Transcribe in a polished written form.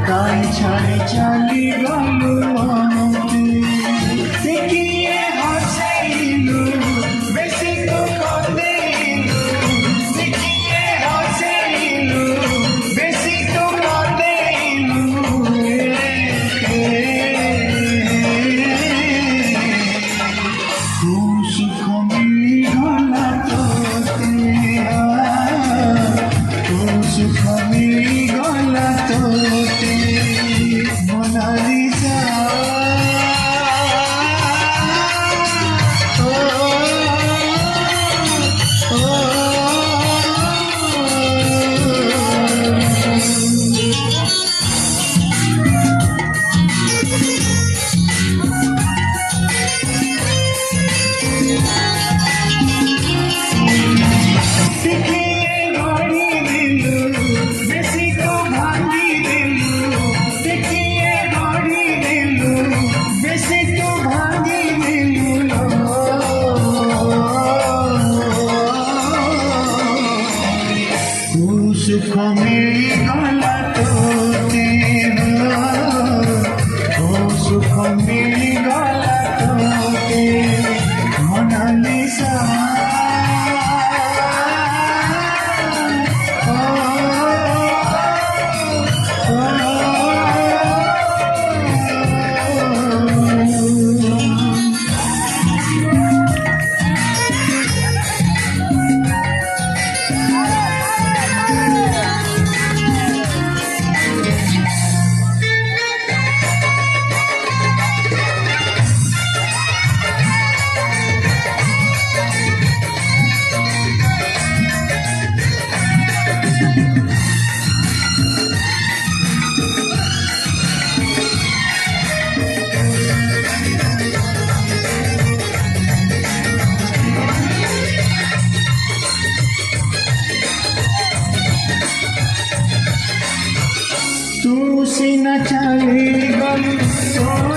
কাল ছাড়ে চালি গেল দেখিয়ে হাসাইলু বেশি তো কাঁদিলু দেখিয়ে হাসাইলু বেশি তো কাঁদিলু সুখ মিলি গলা তোতে সুখ মিলি গলা তোতে মোনালিসা सुख मिली गला तोते सुख मिली गला तोते मोनालिसा तू सीना चली गल